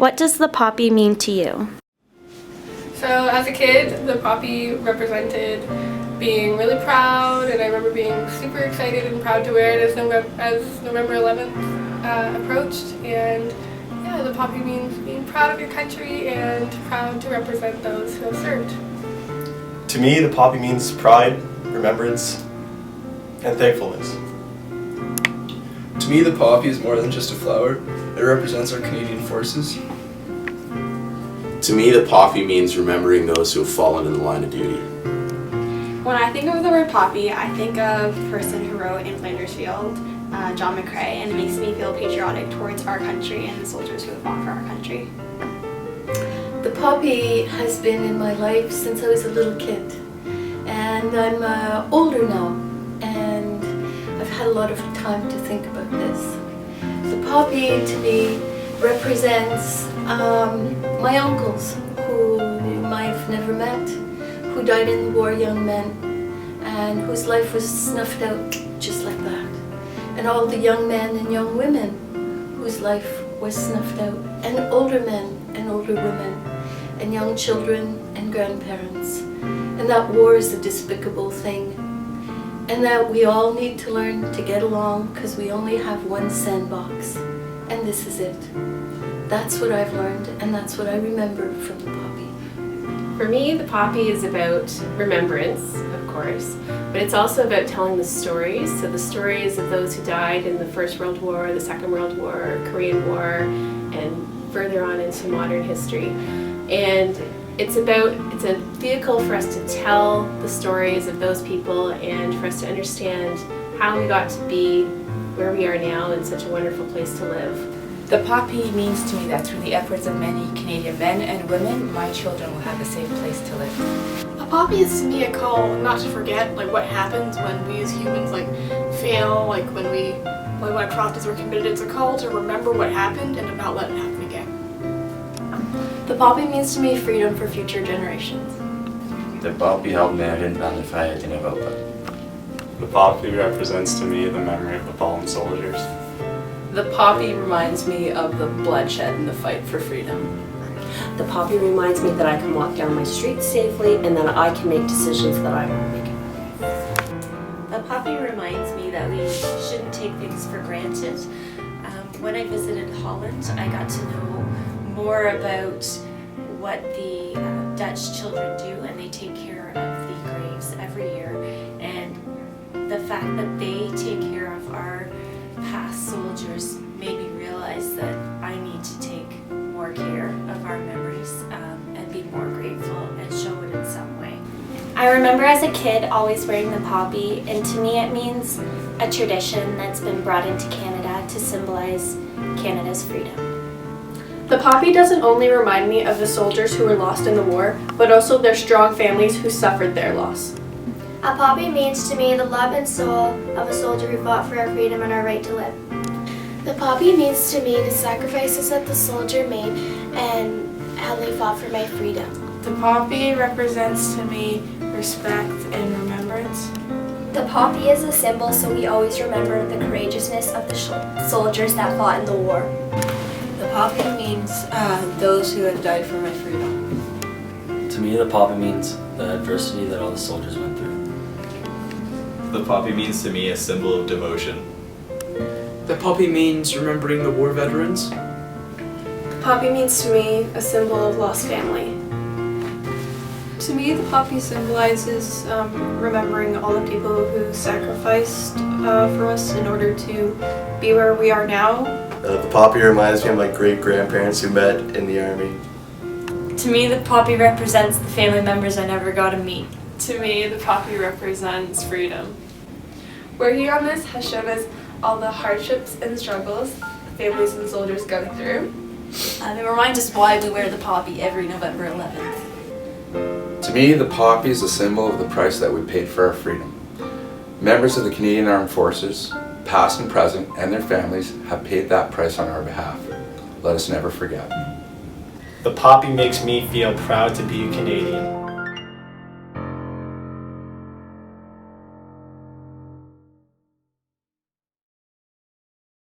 What does the poppy mean to you? So as a kid, the poppy represented being really proud, and I remember being super excited and proud to wear it as November 11th approached. And yeah, the poppy means being proud of your country and proud to represent those who have served. To me, the poppy means pride, remembrance, and thankfulness. To me, the poppy is more than just a flower. It represents our Canadian forces. To me, the poppy means remembering those who have fallen in the line of duty. When I think of the word poppy, I think of the person who wrote in Flanders Field, John McCrae, and it makes me feel patriotic towards our country and the soldiers who have fought for our country. The poppy has been in my life since I was a little kid, and I'm older now, and I've had a lot of time to think about this. The poppy to me represents my uncles who I've never met, who died in the war, young men, and whose life was snuffed out just like that. And all the young men and young women whose life was snuffed out, and older men and older women, and young children and grandparents. And that war is a despicable thing, and that we all need to learn to get along because we only have one sandbox, and this is it. That's what I've learned, and that's what I remember from the poppy. For me, the poppy is about remembrance, of course, but it's also about telling the stories. So the stories of those who died in the First World War, the Second World War, Korean War, and further on into modern history. And it's a vehicle for us to tell the stories of those people and for us to understand how we got to be where we are now in such a wonderful place to live. The poppy means to me that through the efforts of many Canadian men and women, my children will have a safe place to live. A poppy is to me a call not to forget what happens when we as humans fail, when atrocities were committed. It's a call to remember what happened and to not let it happen again. The poppy means to me freedom for future generations. The poppy helped me reinvent fire in Europa. The poppy represents to me the memory of the fallen soldiers. The poppy reminds me of the bloodshed and the fight for freedom. The poppy reminds me that I can walk down my street safely and that I can make decisions that I want to make. The poppy reminds me that we shouldn't take things for granted. When I visited Holland, I got to know more about what the Dutch children do, and they take care of the graves every year. And the fact that they take care of our past soldiers made me realize that I need to take more care of our memories and be more grateful and show it in some way. I remember as a kid always wearing the poppy, and to me it means a tradition that's been brought into Canada to symbolize Canada's freedom. The poppy doesn't only remind me of the soldiers who were lost in the war, but also their strong families who suffered their loss. A poppy means to me the love and soul of a soldier who fought for our freedom and our right to live. The poppy means to me the sacrifices that the soldier made and how they fought for my freedom. The poppy represents to me respect and remembrance. The poppy is a symbol, so we always remember the courageousness of the soldiers that fought in the war. The poppy means those who have died for my freedom. To me, the poppy means the adversity that all the soldiers went through. The poppy means to me a symbol of devotion. The poppy means remembering the war veterans. The poppy means to me a symbol of lost family. To me, the poppy symbolizes remembering all the people who sacrificed for us in order to be where we are now. The poppy reminds me of my great-grandparents who met in the army. To me, the poppy represents the family members I never got to meet. To me, the poppy represents freedom. Working on this has shown us all the hardships and struggles the families and soldiers go through. It reminds us why we wear the poppy every November 11th. To me, the poppy is a symbol of the price that we paid for our freedom. Members of the Canadian Armed Forces, past and present, and their families have paid that price on our behalf. Let us never forget. The poppy makes me feel proud to be a Canadian.